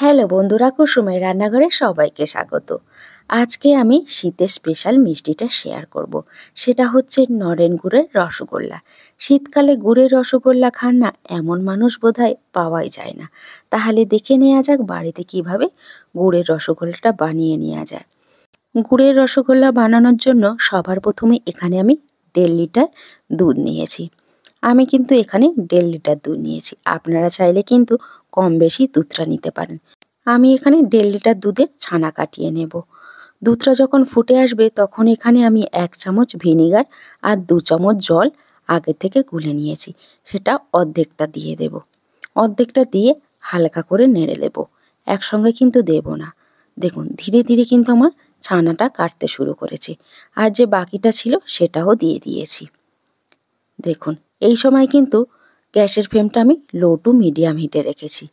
Hello বন্ধুরা, কুসুমের রান্নাঘরে সবাইকে স্বাগত। আজকে আমি শীতের স্পেশাল মিষ্টিটা শেয়ার করব। সেটা হচ্ছে নরেন গুড়ের রসগোল্লা। শীতকালে গুড়ের রসগোল্লা খান না এমন মানুষ বোধহয় পাওয়াই যায় না। তাহলে দেখে নেওয়া যাক বাড়িতে কিভাবে গুড়ের রসগোল্লাটা বানিয়ে নেওয়া যায়। গুড়ের রসগোল্লা বানানোর জন্য সবার প্রথমে এখানে আমি 1.5 লিটার দুধ নিয়েছি। আমি কিন্তু এখানে 1.5 লিটার দুধ নিয়েছি। আপনারা চাইলে কিন্তু কম বেশি দুধটা নিতে পারেন। আমি এখানে 1.5 লিটার দুধের ছানা কাটিয়ে নেব। দুধটা যখন ফুটে আসবে তখন এখানে আমি 1 চামচ ভিনিগার আর 2 চামচ জল আগে থেকে গুলে নিয়েছি, সেটা অর্ধেকটা দিয়ে দেব। অর্ধেকটা দিয়ে হালকা করে নেড়ে দেব, একসঙ্গে কিন্তু দেব না। দেখুন ধীরে ধীরে কিন্তু আমার ছানাটা কাটতে শুরু করেছে, আর যে বাকিটা ছিল সেটাও দিয়ে দিয়েছি। দেখুন এই সময় কিন্তু গ্যাসের ফ্লেমটা আমি লো টু মিডিয়াম হিটে রেখেছি।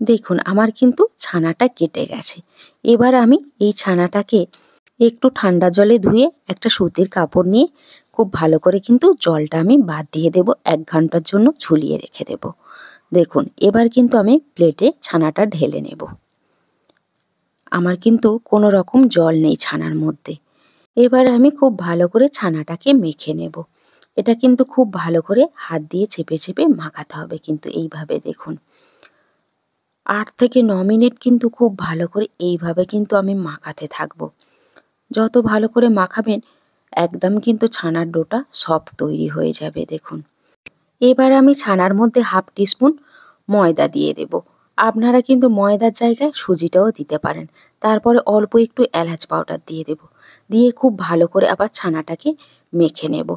দেখুন আমার কিন্তু ছানাটা কেটে গেছে। এবার আমি এই ছানাটাকে একটু ঠান্ডা জলে ধুয়ে একটা সুতির কাপড় নিয়ে খুব ভালো করে কিন্তু জলটা আমি বাদ দিয়ে দেব, 1 ঘন্টার জন্য ঝুলিয়ে রেখে দেব। দেখুন এবার কিন্তু আমি প্লেটে ছানাটা ঢেলে নেব। আমার কিন্তু কোনো রকম জল নেই ছানার মধ্যে। এবার আমি খুব ভালো করে ছানাটাকে মেখে নেব। এটা কিন্তু খুব ভালো করে হাত দিয়ে চেপে চেপে মাখাতে হবে কিন্তু এইভাবে। দেখুন 8 থেকে 9 মিনিট কিন্তু খুব ভালো করে এইভাবে কিন্তু আমি মাখাতে থাকবো। যত ভালো করে মাখাবেন একদম কিন্তু ছানার ডোটা সফট তৈরি হয়ে যাবে। দেখুন এবার আমি ছানার মধ্যে 1/2 টিস্পুন ময়দা দিয়ে দেব। আপনারা কিন্তু ময়দার জায়গায় সুজিটাও দিতে পারেন। তারপরে অল্প একটু এলাচ পাউডার দিয়ে দেব। দিয়ে খুব ভালো করে আবার ছানাটাকে মেখে নেব।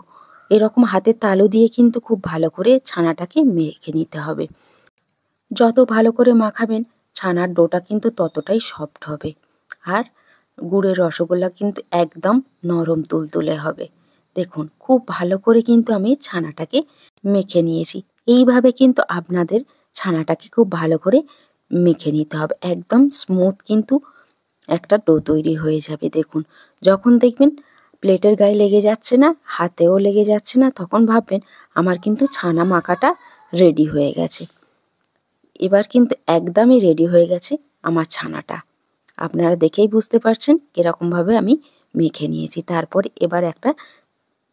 এরকম হাতের তালু দিয়ে কিন্তু খুব ভালো করে ছানাটাকে মেখে নিতে হবে। যত ভালো করে মাখাবেন ছানার ডোটা কিন্তু ততটাই সফট হবে, আর গুড়ের রসগোল্লা কিন্তু একদম নরম তুলতুলে হবে। দেখুন খুব ভালো করে কিন্তু আমি ছানাটাকে মেখে নিয়েছি। এইভাবে কিন্তু আপনাদের ছানাটাকে খুব ভালো করে মেখে নিতে হবে। একদম স্মুথ কিন্তু একটা ডো তৈরি হয়ে যাবে। দেখুন যখন দেখবেন প্লেটের গায়ে লেগে যাচ্ছে না, হাতেও লেগে যাচ্ছে না, তখন ভাববেন আমার কিন্তু ছানা মাখাটা রেডি হয়ে গেছে। এবার কিন্তু একদমই রেডি হয়ে গেছে আমার ছানাটা। আপনারা দেখেই বুঝতে পারছেন কীরকমভাবে আমি মেখে নিয়েছি। তারপরে এবার একটা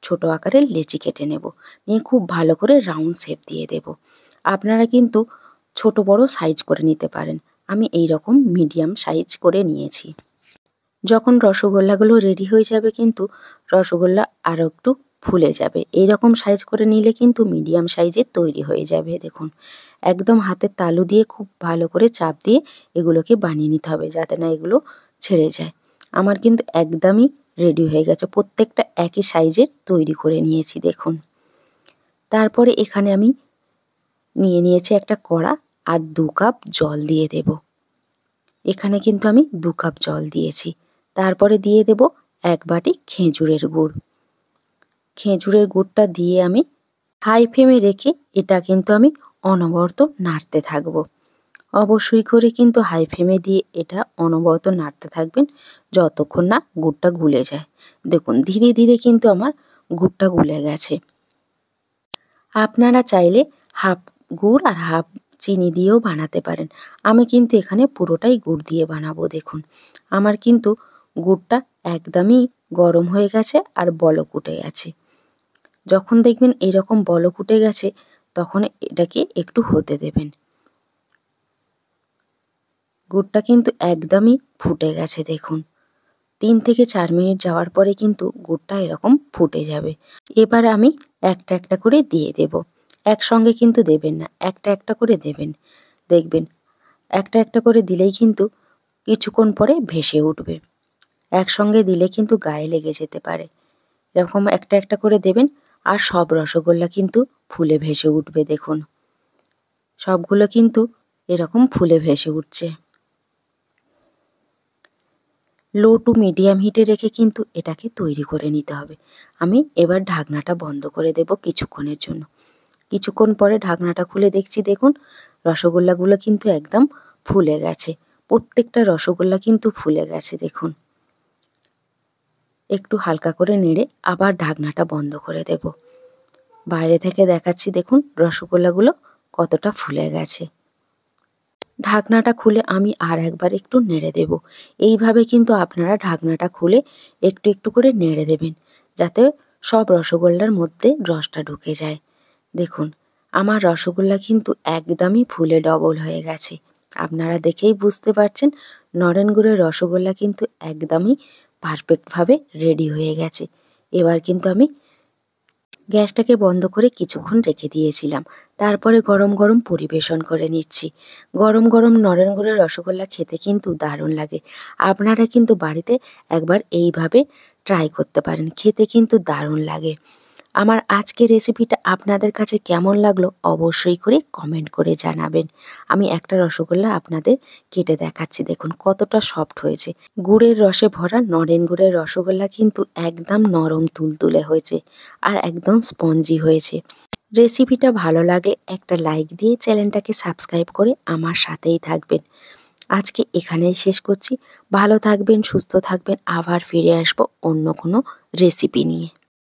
ছোট আকারের লেচি কেটে নেব, নিয়ে খুব ভালো করে রাউন্ড শেপ দিয়ে দেব। আপনারা কিন্তু ছোট বড় সাইজ করে নিতে পারেন। আমি এই রকম মিডিয়াম সাইজ করে নিয়েছি। যখন রসগোল্লাগুলো রেডি হয়ে যাবে কিন্তু রসগোল্লা আরও একটু ফুলে যাবে। এই রকম সাইজ করে নিলে কিন্তু মিডিয়াম সাইজের তৈরি হয়ে যাবে। দেখুন একদম হাতের তালু দিয়ে খুব ভালো করে চাপ দিয়ে এগুলোকে বানিয়ে নিতে হবে, যাতে না এগুলো ছেড়ে যায়। আমার কিন্তু একদমই রেডি হয়ে গেছে, প্রত্যেকটা একই সাইজের তৈরি করে নিয়েছি। দেখুন তারপরে এখানে আমি নিয়ে নিয়েছি একটা কড়া আর 2 কাপ জল দিয়ে দেব। এখানে কিন্তু আমি 2 কাপ জল দিয়েছি। তারপরে দিয়ে দেব 1 বাটি খেজুরের গুড়। খেজুরের গুড়টা দিয়ে আমি হাই ফ্লেমে রেখে এটা কিন্তু আমি অনবরত নাড়তে থাকবো। অবশ্যই করে কিন্তু হাই ফ্লেমে দিয়ে এটা অনবরত নাড়তে থাকবেন যতক্ষণ না গুড়টা গুলে যায়। দেখুন ধীরে ধীরে কিন্তু আমার গুড়টা গুলে গেছে। আপনারা চাইলে হাফ গুড় আর হাফ চিনি দিয়েও বানাতে পারেন। আমি কিন্তু এখানে পুরোটাই গুড় দিয়ে বানাবো। দেখুন আমার কিন্তু গুড়টা একদমই গরম হয়ে গেছে আর বলক উঠে গেছে। যখন দেখবেন এরকম বলক উঠে গেছে তখন এটাকে একটু হতে দেবেন। গুড়টা কিন্তু একদমই ফুটে গেছে। দেখুন 3 থেকে 4 মিনিট যাওয়ার পরে কিন্তু গুড়টা এরকম ফুটে যাবে। এবার আমি একটা একটা করে দিয়ে দেব। একসঙ্গে কিন্তু দেবেন না, একটা একটা করে দেবেন। দেখবেন একটা একটা করে দিলেই কিন্তু কিছুক্ষণ পরে ভেসে উঠবে। একসঙ্গে দিলে কিন্তু গায়ে লেগে যেতে পারে। এরকম একটা একটা করে দেবেন, আর সব রসগোল্লা কিন্তু ফুলে ভেসে উঠবে। দেখুন সবগুলো কিন্তু এরকম ফুলে ভেসে উঠছে। লো টু মিডিয়াম হিটে রেখে কিন্তু এটাকে তৈরি করে নিতে হবে। আমি এবার ঢাকনাটা বন্ধ করে দেব কিছুক্ষণের জন্য। কিছুক্ষণ পরে ঢাকনাটা খুলে দেখছি, দেখুন রসগোল্লাগুলো কিন্তু একদম ফুলে গেছে। প্রত্যেকটা রসগোল্লা কিন্তু ফুলে গেছে। দেখুন একটু হালকা করে নেড়ে আবার ঢাকনাটা বন্ধ করে দেব। বাইরে থেকে দেখাচ্ছি, দেখুন রসগোল্লাগুলো কতটা ফুলে গেছে। ঢাকনাটা খুলে আমি আর একবার একটু নেড়ে দেব। এইভাবে কিন্তু আপনারা ঢাকনাটা খুলে একটু একটু করে নেড়ে দেবেন, যাতে সব রসগোল্লার মধ্যে রসটা ঢুকে যায়। দেখুন আমার রসগোল্লা কিন্তু একদমই ফুলে ডবল হয়ে গেছে। আপনারা দেখেই বুঝতে পারছেন নরেন গুড়ের রসগোল্লা কিন্তু একদমই পারফেক্টভাবে রেডি হয়ে গেছে। এবার কিন্তু আমি গ্যাসটাকে বন্ধ করে কিছুক্ষণ রেখে দিয়েছিলাম। তারপরে গরম গরম পরিবেশন করে নিচ্ছি। গরম গরম নরেন গুড়ের রসগোল্লা খেতে কিন্তু দারুণ লাগে। আপনারা কিন্তু বাড়িতে একবার এইভাবে ট্রাই করতে পারেন, খেতে কিন্তু দারুণ লাগে। আমার আজকের রেসিপিটা আপনাদের কাছে কেমন লাগলো অবশ্যই করে কমেন্ট করে জানাবেন। আমি একটা রসগোল্লা আপনাদের কেটে দেখাচ্ছি, দেখুন কতটা সফট হয়েছে। গুড়ের রসে ভরা নরেন গুড়ের রসগোল্লা কিন্তু একদম নরম তুলতুলে হয়েছে আর একদম স্পঞ্জি হয়েছে। রেসিপিটা ভালো লাগলে একটা লাইক দিয়ে চ্যানেলটাকে সাবস্ক্রাইব করে আমার সাথেই থাকবেন। আজকে এখানেই শেষ করছি। ভালো থাকবেন, সুস্থ থাকবেন, আবার ফিরে আসবো অন্য কোনো রেসিপি নিয়ে।